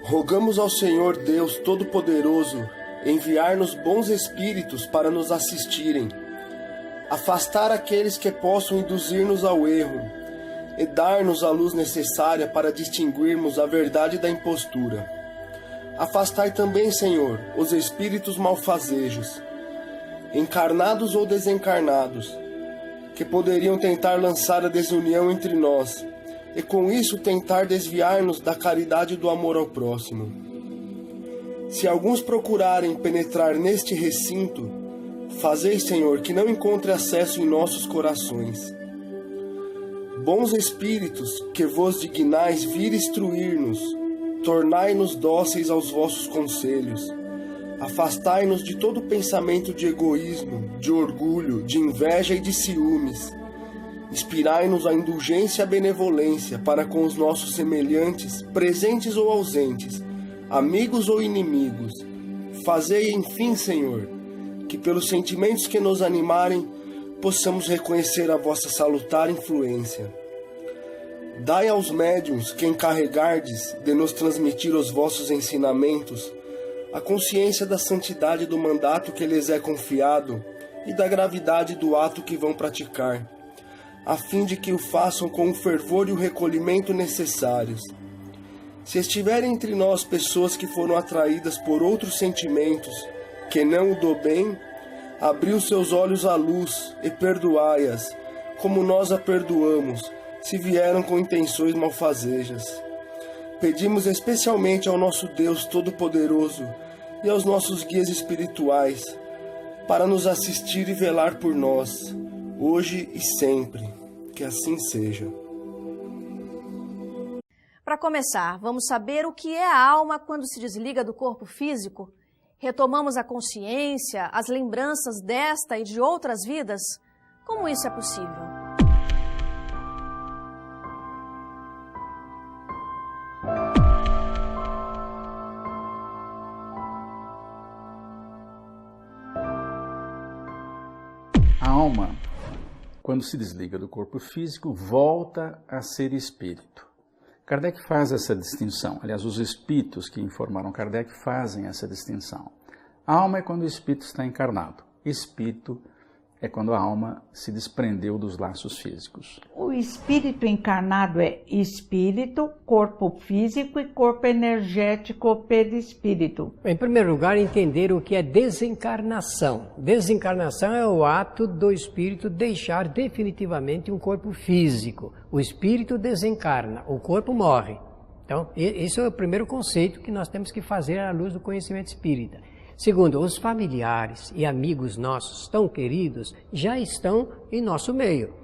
Rogamos ao Senhor Deus Todo-Poderoso enviar-nos bons espíritos para nos assistirem, afastar aqueles que possam induzir-nos ao erro e dar-nos a luz necessária para distinguirmos a verdade da impostura. Afastai também, Senhor, os espíritos malfazejos, encarnados ou desencarnados, que poderiam tentar lançar a desunião entre nós e com isso tentar desviar-nos da caridade e do amor ao próximo. Se alguns procurarem penetrar neste recinto, fazei, Senhor, que não encontre acesso em nossos corações. Bons espíritos, que vos dignais vir instruir-nos, tornai-nos dóceis aos vossos conselhos. Afastai-nos de todo pensamento de egoísmo, de orgulho, de inveja e de ciúmes. Inspirai-nos a indulgência e a benevolência para com os nossos semelhantes, presentes ou ausentes, amigos ou inimigos. Fazei, enfim, Senhor, que pelos sentimentos que nos animarem, possamos reconhecer a vossa salutar influência. Dai aos médiuns que encarregardes de nos transmitir os vossos ensinamentos a consciência da santidade do mandato que lhes é confiado e da gravidade do ato que vão praticar, a fim de que o façam com o fervor e o recolhimento necessários. Se estiverem entre nós pessoas que foram atraídas por outros sentimentos que não o do bem, abri os seus olhos à luz e perdoai-as, como nós a perdoamos, se vieram com intenções malfazejas. Pedimos especialmente ao nosso Deus Todo-Poderoso e aos nossos guias espirituais para nos assistir e velar por nós, hoje e sempre. Que assim seja. Para começar, vamos saber o que é a alma quando se desliga do corpo físico? Retomamos a consciência, as lembranças desta e de outras vidas? Como isso é possível? A alma, quando se desliga do corpo físico, volta a ser espírito. Kardec faz essa distinção. Aliás, os espíritos que informaram Kardec fazem essa distinção. A alma é quando o espírito está encarnado. Espírito é quando a alma se desprendeu dos laços físicos. O espírito encarnado é espírito, corpo físico e corpo energético perispírito. Em primeiro lugar, entender o que é desencarnação. Desencarnação é o ato do espírito deixar definitivamente um corpo físico. O espírito desencarna, o corpo morre. Então, esse é o primeiro conceito que nós temos que fazer à luz do conhecimento espírita. Segundo, os familiares e amigos nossos tão queridos já estão em nosso meio.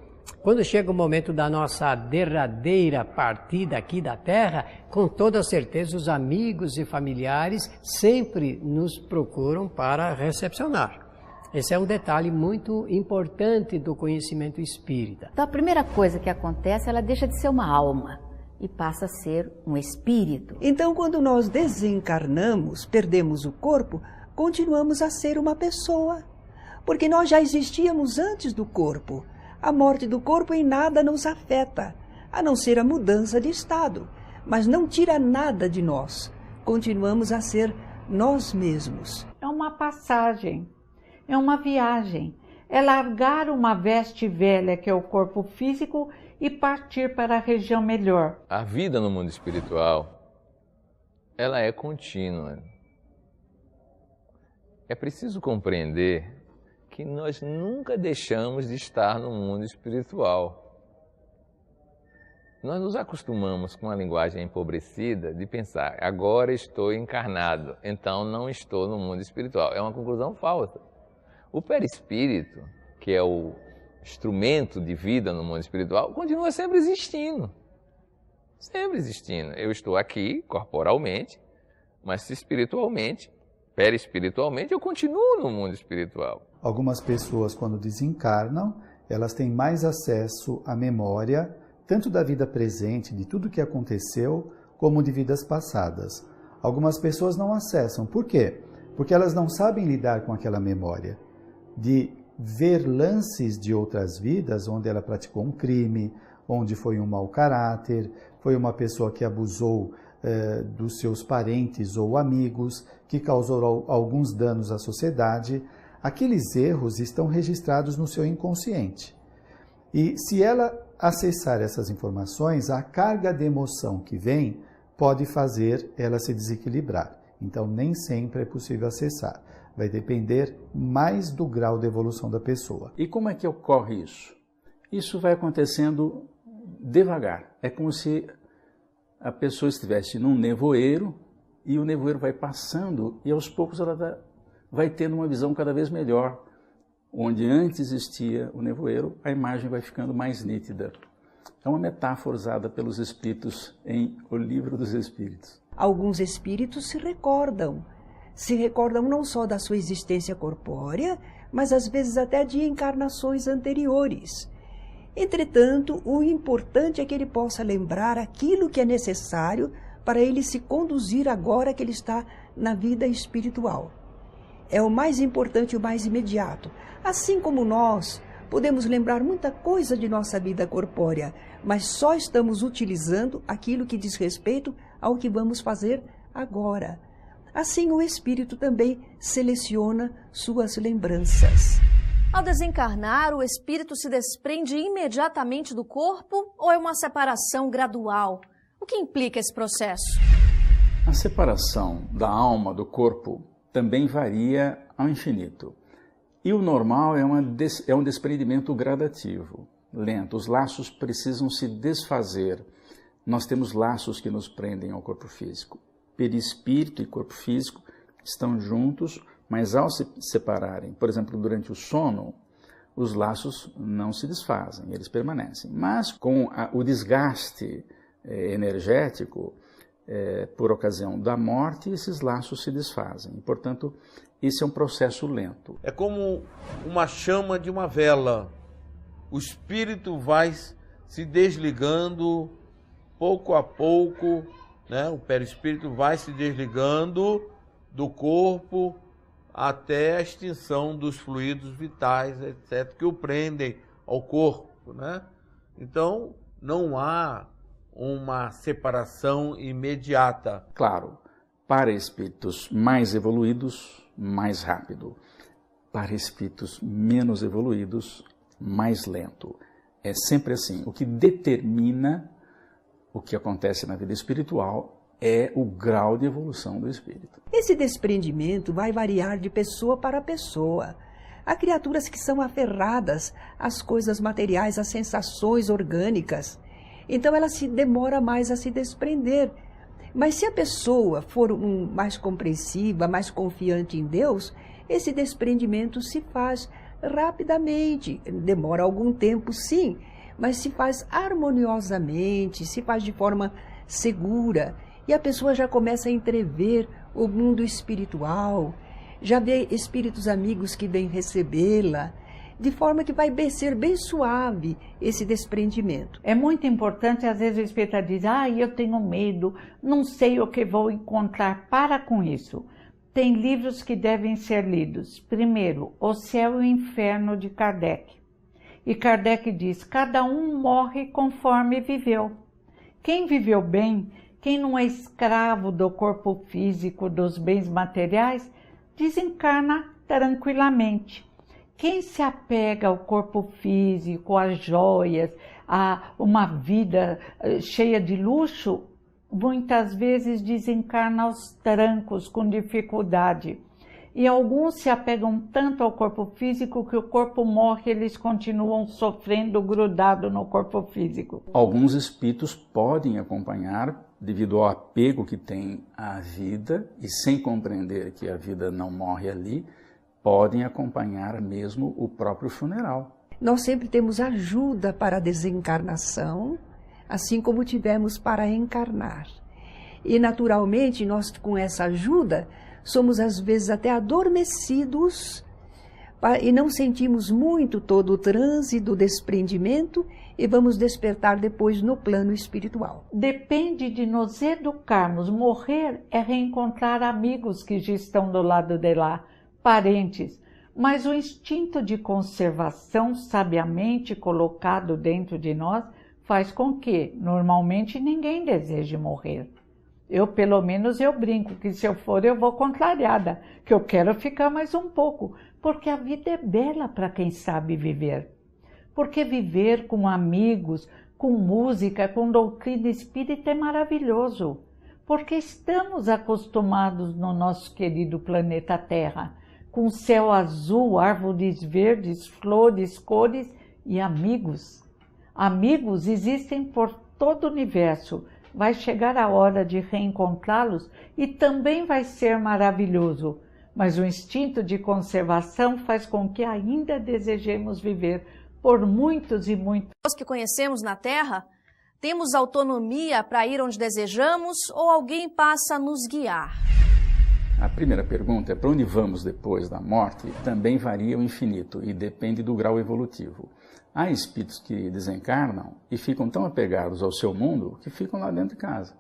Quando chega o momento da nossa derradeira partida aqui da Terra, com toda certeza os amigos e familiares sempre nos procuram para recepcionar. Esse é um detalhe muito importante do conhecimento espírita. Então a primeira coisa que acontece, ela deixa de ser uma alma e passa a ser um espírito. Então quando nós desencarnamos, perdemos o corpo, continuamos a ser uma pessoa, porque nós já existíamos antes do corpo. A morte do corpo em nada nos afeta, a não ser a mudança de estado, mas não tira nada de nós. Continuamos a ser nós mesmos. É uma passagem, é uma viagem, é largar uma veste velha que é o corpo físico e partir para a região melhor. A vida no mundo espiritual, ela é contínua. É preciso compreender que nós nunca deixamos de estar no mundo espiritual. Nós nos acostumamos com a linguagem empobrecida de pensar, agora estou encarnado, então não estou no mundo espiritual. É uma conclusão falsa. O perispírito, que é o instrumento de vida no mundo espiritual, continua sempre existindo. Sempre existindo. Eu estou aqui, corporalmente, mas espiritualmente, perispiritualmente, eu continuo no mundo espiritual. Algumas pessoas, quando desencarnam, elas têm mais acesso à memória, tanto da vida presente, de tudo que aconteceu, como de vidas passadas. Algumas pessoas não acessam. Por quê? Porque elas não sabem lidar com aquela memória. De ver lances de outras vidas, onde ela praticou um crime, onde foi um mau caráter, foi uma pessoa que abusou dos seus parentes ou amigos, que causou alguns danos à sociedade. Aqueles erros estão registrados no seu inconsciente. E se ela acessar essas informações, a carga de emoção que vem pode fazer ela se desequilibrar. Então, nem sempre é possível acessar. Vai depender mais do grau de evolução da pessoa. E como é que ocorre isso? Isso vai acontecendo devagar. É como se a pessoa estivesse num nevoeiro e o nevoeiro vai passando e aos poucos ela vai tendo uma visão cada vez melhor. Onde antes existia o nevoeiro, a imagem vai ficando mais nítida. É uma metáfora usada pelos espíritos em O Livro dos Espíritos. Alguns espíritos se recordam não só da sua existência corpórea, mas às vezes até de encarnações anteriores. Entretanto, o importante é que ele possa lembrar aquilo que é necessário para ele se conduzir agora que ele está na vida espiritual. É o mais importante e o mais imediato. Assim como nós podemos lembrar muita coisa de nossa vida corpórea, mas só estamos utilizando aquilo que diz respeito ao que vamos fazer agora. Assim, o espírito também seleciona suas lembranças. Ao desencarnar, o espírito se desprende imediatamente do corpo ou é uma separação gradual? O que implica esse processo? A separação da alma do corpo também varia ao infinito. E o normal é um desprendimento gradativo, lento. Os laços precisam se desfazer. Nós temos laços que nos prendem ao corpo físico. Perispírito e corpo físico estão juntos, mas ao se separarem, por exemplo, durante o sono, os laços não se desfazem, eles permanecem. Mas com o desgaste energético, por ocasião da morte, esses laços se desfazem. E, portanto, esse é um processo lento. É como uma chama de uma vela. O espírito vai se desligando pouco a pouco, né? O perispírito vai se desligando do corpo até a extinção dos fluidos vitais, etc., que o prendem ao corpo, né? Então, não há uma separação imediata. Claro, para espíritos mais evoluídos, mais rápido. Para espíritos menos evoluídos, mais lento. É sempre assim. O que determina o que acontece na vida espiritual é o grau de evolução do espírito. Esse desprendimento vai variar de pessoa para pessoa. Há criaturas que são aferradas às coisas materiais, às sensações orgânicas. Então ela se demora mais a se desprender. Mas se a pessoa for mais compreensiva, mais confiante em Deus, esse desprendimento se faz rapidamente. Demora algum tempo, sim, mas se faz harmoniosamente, se faz de forma segura. E a pessoa já começa a entrever o mundo espiritual, já vê espíritos amigos que vêm recebê-la, de forma que vai ser bem suave esse desprendimento. É muito importante, às vezes o espírita diz, eu tenho medo, não sei o que vou encontrar. Para com isso. Tem livros que devem ser lidos. Primeiro, O Céu e o Inferno, de Kardec. E Kardec diz, cada um morre conforme viveu. Quem viveu bem, quem não é escravo do corpo físico, dos bens materiais, desencarna tranquilamente. Quem se apega ao corpo físico, às joias, a uma vida cheia de luxo, muitas vezes desencarna aos trancos, com dificuldade. E alguns se apegam tanto ao corpo físico que o corpo morre, eles continuam sofrendo grudado no corpo físico. Alguns espíritos podem acompanhar, devido ao apego que tem à vida, e sem compreender que a vida não morre ali, podem acompanhar mesmo o próprio funeral. Nós sempre temos ajuda para a desencarnação, assim como tivemos para encarnar. E naturalmente nós, com essa ajuda, somos às vezes até adormecidos e não sentimos muito todo o transe do desprendimento e vamos despertar depois no plano espiritual. Depende de nos educarmos. Morrer é reencontrar amigos que já estão do lado de lá, parentes, mas o instinto de conservação sabiamente colocado dentro de nós faz com que, normalmente, ninguém deseje morrer. Eu, pelo menos, eu brinco que se eu for, eu vou contrariada, que eu quero ficar mais um pouco, porque a vida é bela para quem sabe viver. Porque viver com amigos, com música, com doutrina espírita é maravilhoso. Porque estamos acostumados no nosso querido planeta Terra, com céu azul, árvores verdes, flores, cores e amigos. Amigos existem por todo o universo. Vai chegar a hora de reencontrá-los e também vai ser maravilhoso. Mas o instinto de conservação faz com que ainda desejemos viver por muitos e muitos. Nós que conhecemos na Terra, temos autonomia para ir onde desejamos ou alguém passa a nos guiar? A primeira pergunta é para onde vamos depois da morte, também varia o infinito e depende do grau evolutivo. Há espíritos que desencarnam e ficam tão apegados ao seu mundo que ficam lá dentro de casa.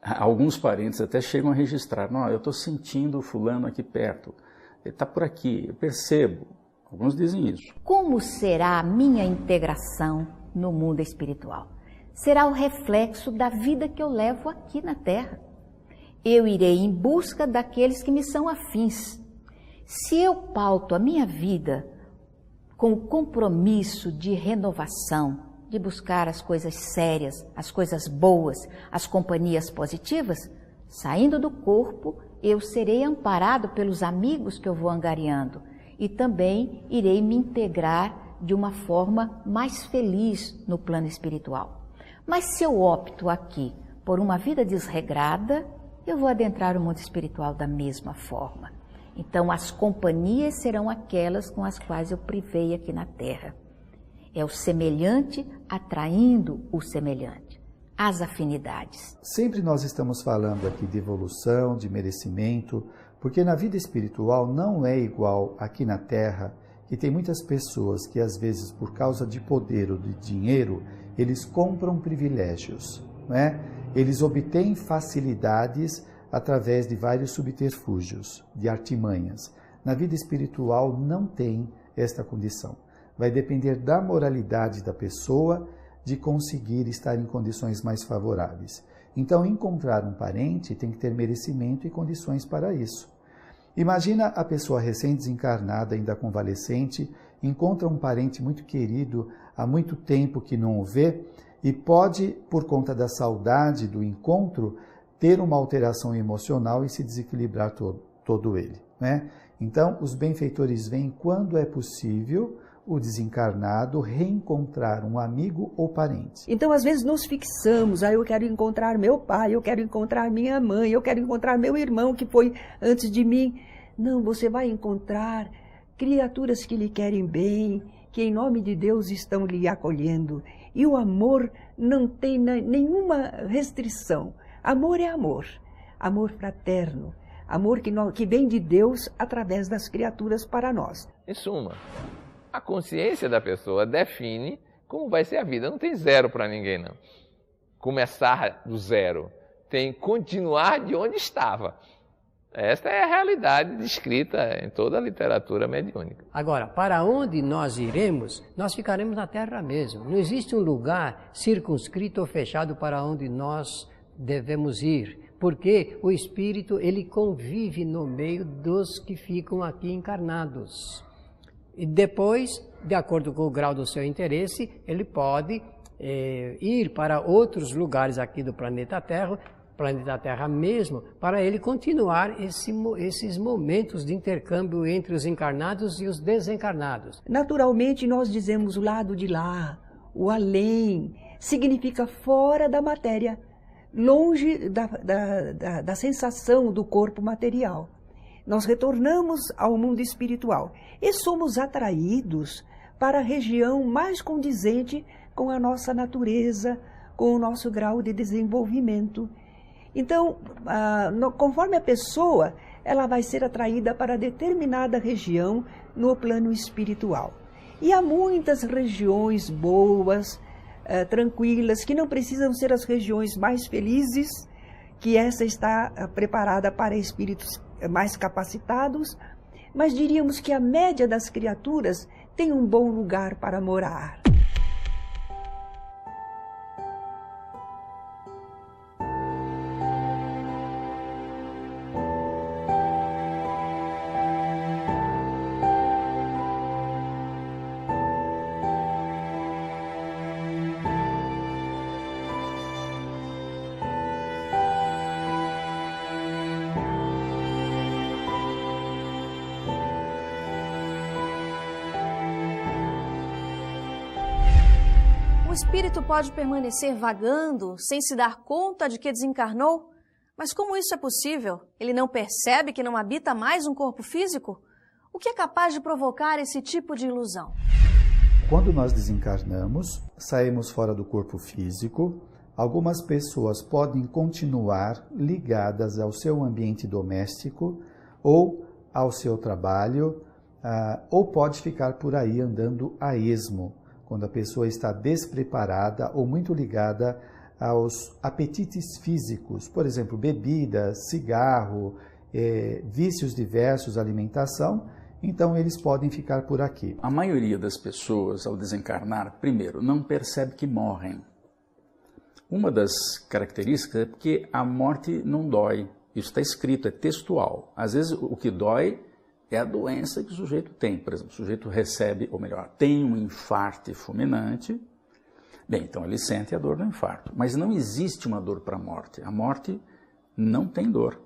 Alguns parentes até chegam a registrar, não, eu estou sentindo o fulano aqui perto, ele está por aqui, eu percebo. Alguns dizem isso. Como será a minha integração no mundo espiritual? Será o reflexo da vida que eu levo aqui na Terra. Eu irei em busca daqueles que me são afins. Se eu pauto a minha vida com o compromisso de renovação, de buscar as coisas sérias, as coisas boas, as companhias positivas, saindo do corpo, eu serei amparado pelos amigos que eu vou angariando e também irei me integrar de uma forma mais feliz no plano espiritual. Mas se eu opto aqui por uma vida desregrada, eu vou adentrar o mundo espiritual da mesma forma. Então, as companhias serão aquelas com as quais eu privei aqui na Terra. É o semelhante atraindo o semelhante, as afinidades. Sempre nós estamos falando aqui de evolução, de merecimento, porque na vida espiritual não é igual aqui na Terra, que tem muitas pessoas que às vezes por causa de poder ou de dinheiro, eles compram privilégios, não é? Eles obtêm facilidades através de vários subterfúgios, de artimanhas. Na vida espiritual não tem esta condição. Vai depender da moralidade da pessoa de conseguir estar em condições mais favoráveis. Então, encontrar um parente tem que ter merecimento e condições para isso. Imagina a pessoa recém-desencarnada, ainda convalescente, encontra um parente muito querido, há muito tempo que não o vê, e pode, por conta da saudade do encontro, ter uma alteração emocional e se desequilibrar todo ele, né? Então, os benfeitores veem quando é possível o desencarnado reencontrar um amigo ou parente. Então, às vezes, nos fixamos, eu quero encontrar meu pai, eu quero encontrar minha mãe, eu quero encontrar meu irmão que foi antes de mim. Não, você vai encontrar criaturas que lhe querem bem, que em nome de Deus estão lhe acolhendo. E o amor não tem nenhuma restrição. Amor é amor, amor fraterno, amor que vem de Deus através das criaturas para nós. Em suma, a consciência da pessoa define como vai ser a vida. Não tem zero para ninguém, não. Começar do zero. Tem continuar de onde estava. Esta é a realidade descrita em toda a literatura mediúnica. Agora, para onde nós iremos, nós ficaremos na Terra mesmo. Não existe um lugar circunscrito ou fechado para onde nós devemos ir, porque o espírito ele convive no meio dos que ficam aqui encarnados. E depois, de acordo com o grau do seu interesse, ele pode ir para outros lugares aqui do planeta Terra mesmo, para ele continuar esses momentos de intercâmbio entre os encarnados e os desencarnados. Naturalmente, nós dizemos o lado de lá, o além, significa fora da matéria, longe da sensação do corpo material. Nós retornamos ao mundo espiritual e somos atraídos para a região mais condizente com a nossa natureza, com o nosso grau de desenvolvimento. Então, conforme a pessoa, ela vai ser atraída para determinada região no plano espiritual. E há muitas regiões boas, tranquilas, que não precisam ser as regiões mais felizes, que essa está preparada para espíritos mais capacitados, mas diríamos que a média das criaturas tem um bom lugar para morar. O espírito pode permanecer vagando sem se dar conta de que desencarnou? Mas como isso é possível? Ele não percebe que não habita mais um corpo físico? O que é capaz de provocar esse tipo de ilusão? Quando nós desencarnamos, saímos fora do corpo físico, algumas pessoas podem continuar ligadas ao seu ambiente doméstico ou ao seu trabalho, ou pode ficar por aí andando a esmo, quando a pessoa está despreparada ou muito ligada aos apetites físicos, por exemplo, bebida, cigarro, vícios diversos, alimentação, então eles podem ficar por aqui. A maioria das pessoas, ao desencarnar, primeiro, não percebe que morrem. Uma das características é porque a morte não dói. Isso está escrito, é textual. Às vezes o que dói é a doença que o sujeito tem. Por exemplo, o sujeito recebe, ou melhor, tem um infarto fulminante. Bem, então ele sente a dor do infarto. Mas não existe uma dor para a morte. A morte não tem dor.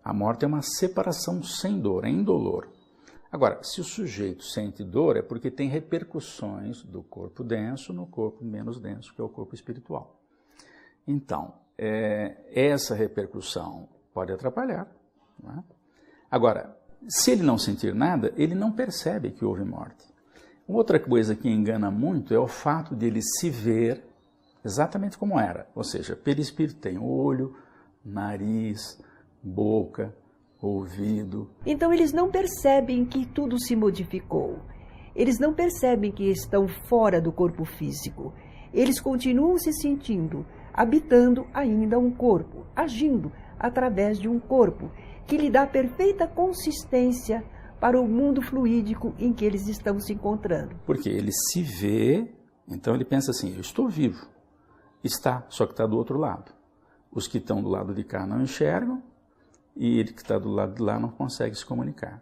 A morte é uma separação sem dor, é indolor. Agora, se o sujeito sente dor, é porque tem repercussões do corpo denso no corpo menos denso, que é o corpo espiritual. Então, essa repercussão pode atrapalhar. Não é? Agora, se ele não sentir nada, ele não percebe que houve morte. Outra coisa que engana muito é o fato de ele se ver exatamente como era. Ou seja, perispírito tem olho, nariz, boca, ouvido. Então eles não percebem que tudo se modificou. Eles não percebem que estão fora do corpo físico. Eles continuam se sentindo, habitando ainda um corpo, agindo através de um corpo, que lhe dá perfeita consistência para o mundo fluídico em que eles estão se encontrando. Porque ele se vê, então ele pensa assim, eu estou vivo. Está, só que está do outro lado. Os que estão do lado de cá não enxergam, e ele que está do lado de lá não consegue se comunicar.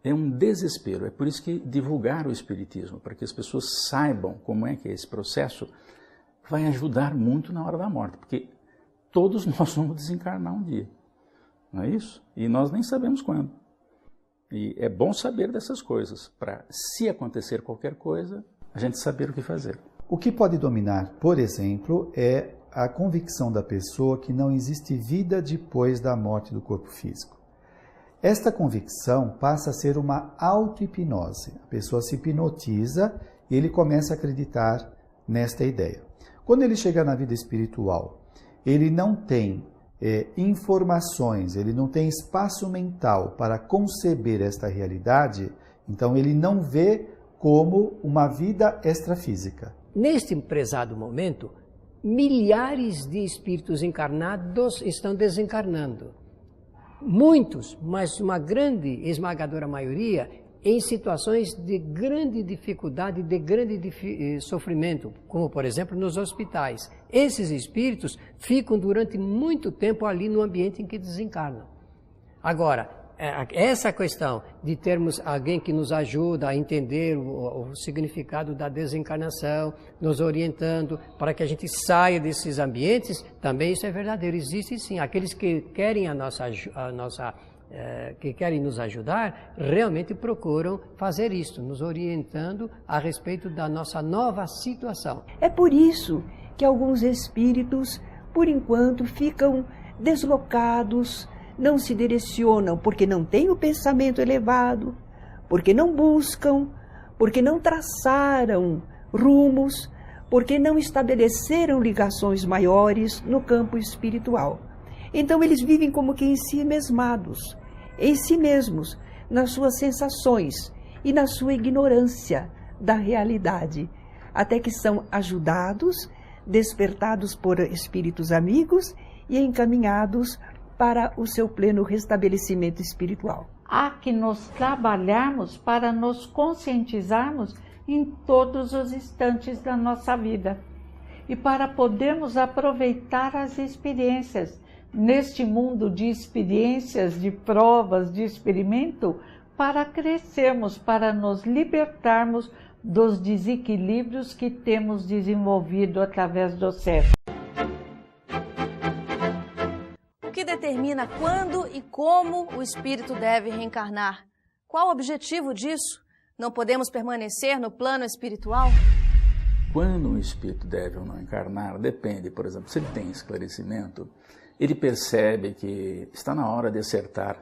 É um desespero, é por isso que divulgar o Espiritismo, para que as pessoas saibam como é que é esse processo, vai ajudar muito na hora da morte, porque todos nós vamos desencarnar um dia, não é isso? E nós nem sabemos quando. E é bom saber dessas coisas, para se acontecer qualquer coisa, a gente saber o que fazer. O que pode dominar, por exemplo, é a convicção da pessoa que não existe vida depois da morte do corpo físico. Esta convicção passa a ser uma auto-hipnose. A pessoa se hipnotiza e ele começa a acreditar nesta ideia. Quando ele chega na vida espiritual, ele não tem informações, ele não tem espaço mental para conceber esta realidade, então ele não vê como uma vida extrafísica. Neste prezado momento, milhares de espíritos encarnados estão desencarnando. Muitos, mas uma grande, esmagadora maioria, em situações de grande dificuldade, de grande sofrimento, como por exemplo nos hospitais. Esses espíritos ficam durante muito tempo ali no ambiente em que desencarnam. Agora, essa questão de termos alguém que nos ajuda a entender o significado da desencarnação, nos orientando para que a gente saia desses ambientes, também isso é verdadeiro. Existe sim. Aqueles que querem que querem nos ajudar, realmente procuram fazer isso, nos orientando a respeito da nossa nova situação. É por isso que alguns espíritos, por enquanto, ficam deslocados, não se direcionam porque não têm o pensamento elevado, porque não buscam, porque não traçaram rumos, porque não estabeleceram ligações maiores no campo espiritual. Então eles vivem como que em si mesmados, em si mesmos, nas suas sensações e na sua ignorância da realidade, até que são ajudados, despertados por espíritos amigos e encaminhados para o seu pleno restabelecimento espiritual. Há que nos trabalharmos para nos conscientizarmos em todos os instantes da nossa vida e para podermos aproveitar as experiências neste mundo de experiências, de provas, de experimento, para crescermos, para nos libertarmos dos desequilíbrios que temos desenvolvido através do século. O que determina quando e como o espírito deve reencarnar? Qual o objetivo disso? Não podemos permanecer no plano espiritual? Quando um espírito deve ou não encarnar, depende, por exemplo, se ele tem esclarecimento, ele percebe que está na hora de acertar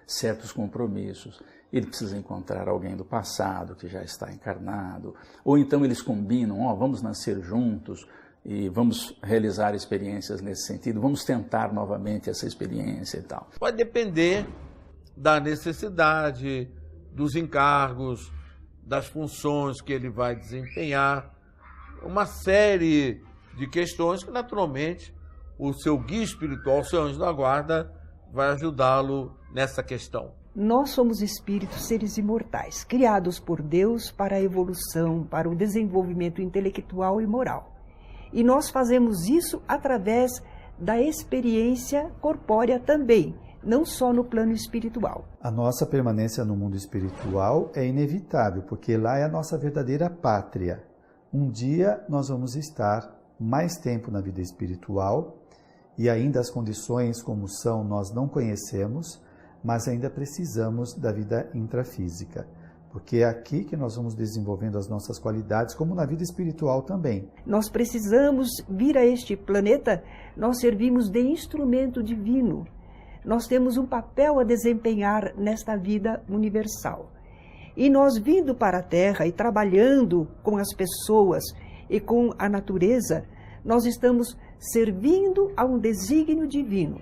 certos compromissos. Ele precisa encontrar alguém do passado que já está encarnado, ou então eles combinam, vamos nascer juntos e vamos realizar experiências nesse sentido, vamos tentar novamente essa experiência e tal. Vai depender da necessidade, dos encargos, das funções que ele vai desempenhar, uma série de questões que naturalmente o seu guia espiritual, o seu anjo da guarda, vai ajudá-lo nessa questão. Nós somos espíritos, seres imortais, criados por Deus para a evolução, para o desenvolvimento intelectual e moral. E nós fazemos isso através da experiência corpórea também, não só no plano espiritual. A nossa permanência no mundo espiritual é inevitável, porque lá é a nossa verdadeira pátria. Um dia nós vamos estar mais tempo na vida espiritual, e ainda as condições como são nós não conhecemos, mas ainda precisamos da vida intrafísica, porque é aqui que nós vamos desenvolvendo as nossas qualidades, como na vida espiritual também. Nós precisamos vir a este planeta, nós servimos de instrumento divino. Nós temos um papel a desempenhar nesta vida universal. E nós vindo para a Terra e trabalhando com as pessoas e com a natureza, nós estamos servindo a um desígnio divino.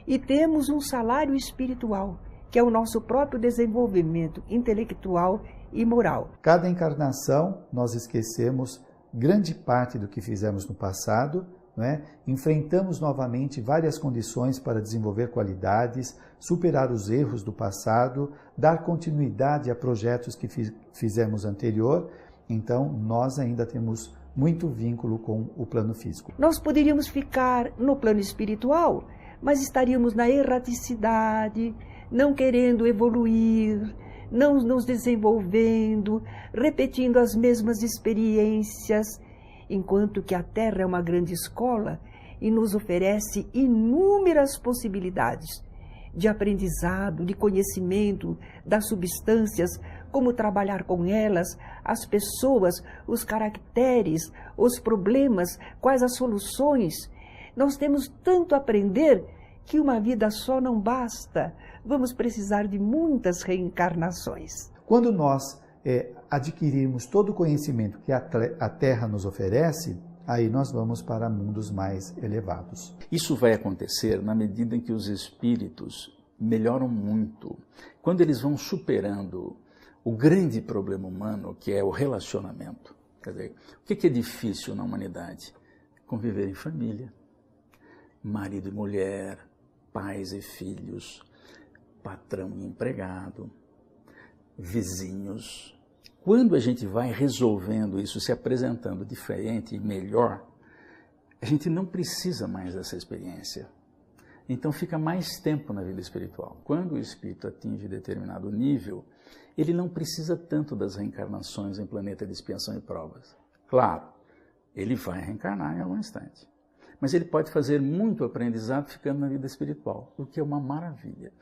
E temos um salário espiritual, que é o nosso próprio desenvolvimento intelectual e moral. Cada encarnação nós esquecemos grande parte do que fizemos no passado, não é? Enfrentamos novamente várias condições para desenvolver qualidades, superar os erros do passado, dar continuidade a projetos que fizemos anterior. Então, nós ainda temos muito vínculo com o plano físico. Nós poderíamos ficar no plano espiritual, mas estaríamos na erraticidade, não querendo evoluir, não nos desenvolvendo, repetindo as mesmas experiências, enquanto que a Terra é uma grande escola e nos oferece inúmeras possibilidades de aprendizado, de conhecimento das substâncias, como trabalhar com elas, as pessoas, os caracteres, os problemas, quais as soluções. Nós temos tanto a aprender que uma vida só não basta. Vamos precisar de muitas reencarnações. Quando nós adquirirmos todo o conhecimento que a Terra nos oferece, aí nós vamos para mundos mais elevados. Isso vai acontecer na medida em que os espíritos melhoram muito. Quando eles vão superando o grande problema humano, que é o relacionamento. Quer dizer, o que é difícil na humanidade? Conviver em família. Marido e mulher, pais e filhos, patrão e empregado, vizinhos. Quando a gente vai resolvendo isso, se apresentando diferente e melhor, a gente não precisa mais dessa experiência. Então fica mais tempo na vida espiritual. Quando o espírito atinge determinado nível, ele não precisa tanto das reencarnações em planeta de expiação e provas. Claro, ele vai reencarnar em algum instante. Mas ele pode fazer muito aprendizado ficando na vida espiritual, o que é uma maravilha.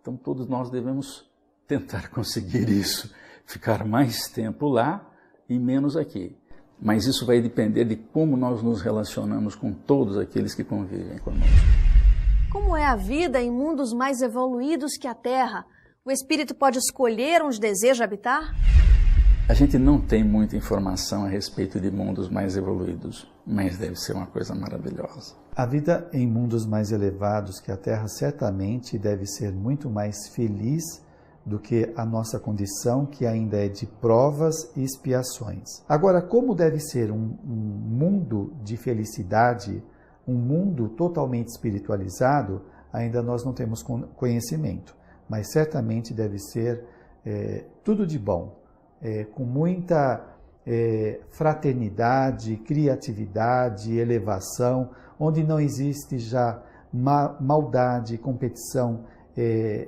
Então todos nós devemos tentar conseguir isso, ficar mais tempo lá e menos aqui. Mas isso vai depender de como nós nos relacionamos com todos aqueles que convivem conosco. Como é a vida em mundos mais evoluídos que a Terra? O espírito pode escolher onde deseja habitar? A gente não tem muita informação a respeito de mundos mais evoluídos, mas deve ser uma coisa maravilhosa. A vida em mundos mais elevados que a Terra certamente deve ser muito mais feliz do que a nossa condição, que ainda é de provas e expiações. Agora, como deve ser um mundo de felicidade, um mundo totalmente espiritualizado, ainda nós não temos conhecimento, mas certamente deve ser tudo de bom, com muita fraternidade, criatividade, elevação, onde não existe já maldade, competição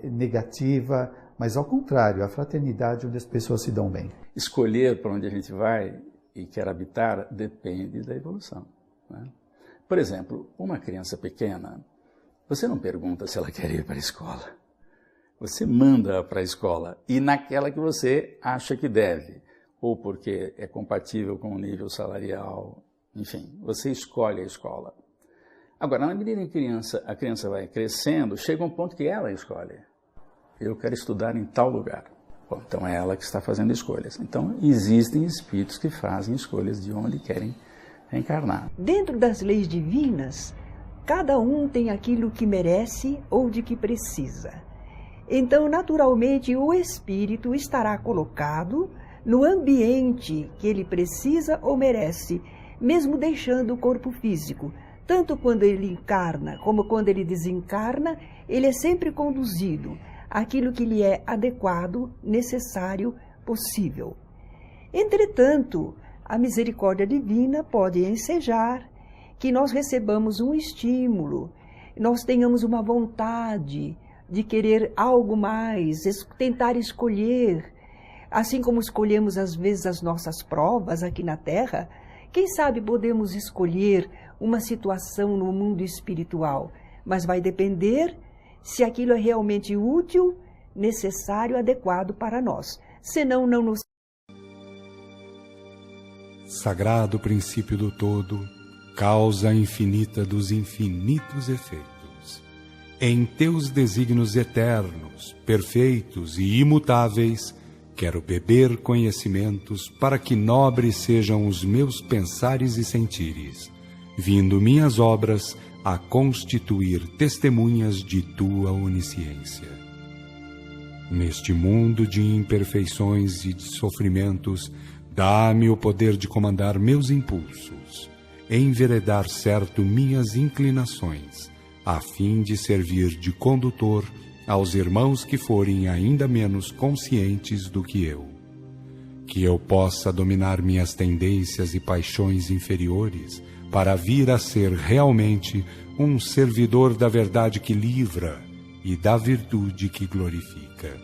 negativa, mas ao contrário, a fraternidade onde as pessoas se dão bem. Escolher para onde a gente vai e quer habitar depende da evolução, né? Por exemplo, uma criança pequena, você não pergunta se ela quer ir para a escola. Você manda para a escola e naquela que você acha que deve. ou porque é compatível com o nível salarial, enfim, você escolhe a escola. Agora, na medida em que a criança vai crescendo, chega um ponto que ela escolhe. Eu quero estudar em tal lugar. Bom, então é ela que está fazendo escolhas. Então, existem espíritos que fazem escolhas de onde querem reencarnar. Dentro das leis divinas, cada um tem aquilo que merece ou de que precisa. Então, naturalmente, o espírito estará colocado no ambiente que ele precisa ou merece, mesmo deixando o corpo físico. Tanto quando ele encarna como quando ele desencarna, ele é sempre conduzido àquilo que lhe é adequado, necessário, possível. Entretanto, a misericórdia divina pode ensejar que nós recebamos um estímulo, nós tenhamos uma vontade de querer algo mais, tentar escolher, assim como escolhemos às vezes as nossas provas aqui na Terra. Quem sabe podemos escolher uma situação no mundo espiritual, mas vai depender se aquilo é realmente útil, necessário, adequado para nós. Senão, não nos... Sagrado princípio do todo, causa infinita dos infinitos efeitos. Em teus desígnios eternos, perfeitos e imutáveis, quero beber conhecimentos para que nobres sejam os meus pensares e sentires, vindo minhas obras a constituir testemunhas de tua onisciência. Neste mundo de imperfeições e de sofrimentos, dá-me o poder de comandar meus impulsos, enveredar certo minhas inclinações, a fim de servir de condutor aos irmãos que forem ainda menos conscientes do que eu. Que eu possa dominar minhas tendências e paixões inferiores para vir a ser realmente um servidor da verdade que livra e da virtude que glorifica.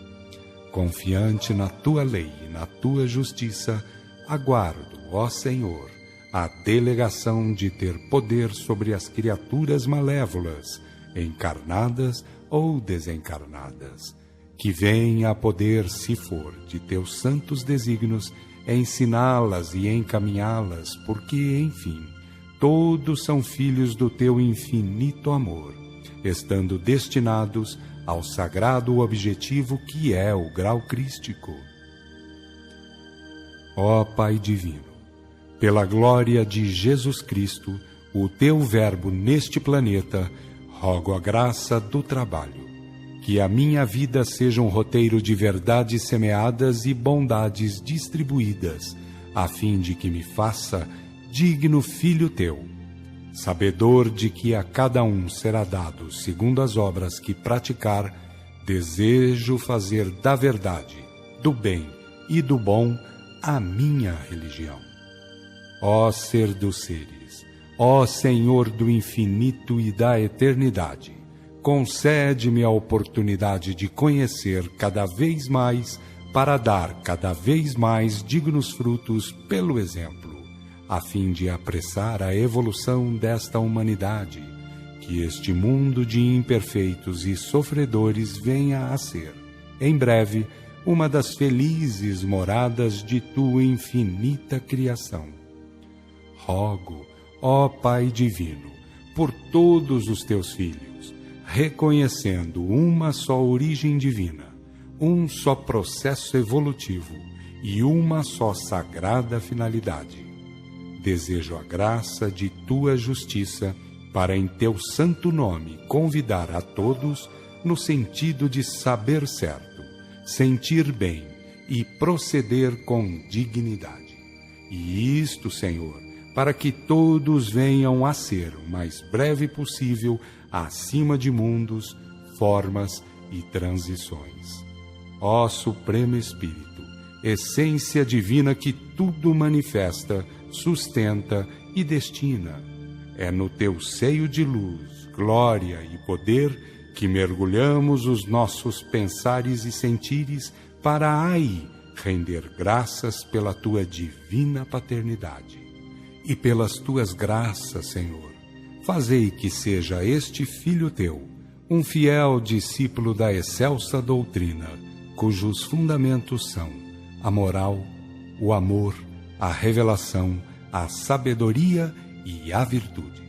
Confiante na tua lei e na tua justiça, aguardo, ó Senhor, a delegação de ter poder sobre as criaturas malévolas, encarnadas ou desencarnadas, que venha a poder, se for de teus santos desígnios, ensiná-las e encaminhá-las, porque, enfim, todos são filhos do teu infinito amor, estando destinados ao sagrado objetivo que é o grau crístico. Ó Pai Divino, pela glória de Jesus Cristo, o teu Verbo neste planeta, rogo a graça do trabalho, que a minha vida seja um roteiro de verdades semeadas e bondades distribuídas, a fim de que me faça digno filho teu, sabedor de que a cada um será dado segundo as obras que praticar. Desejo fazer da verdade, do bem e do bom a minha religião. Ó Ser dos seres, ó Senhor do infinito e da eternidade, concede-me a oportunidade de conhecer cada vez mais para dar cada vez mais dignos frutos pelo exemplo, a fim de apressar a evolução desta humanidade, que este mundo de imperfeitos e sofredores venha a ser, em breve, uma das felizes moradas de tua infinita criação. Rogo, ó Pai Divino, por todos os teus filhos, reconhecendo uma só origem divina, um só processo evolutivo e uma só sagrada finalidade. Desejo a graça de tua justiça para em teu santo nome convidar a todos no sentido de saber certo, sentir bem e proceder com dignidade. E isto, Senhor, para que todos venham a ser o mais breve possível acima de mundos, formas e transições. Ó Supremo Espírito, essência divina que tudo manifesta, sustenta e destina, é no teu seio de luz, glória e poder que mergulhamos os nossos pensares e sentires para aí render graças pela tua divina paternidade. E pelas tuas graças, Senhor, fazei que seja este filho teu, um fiel discípulo da excelsa doutrina, cujos fundamentos são a moral, o amor, a revelação, a sabedoria e a virtude.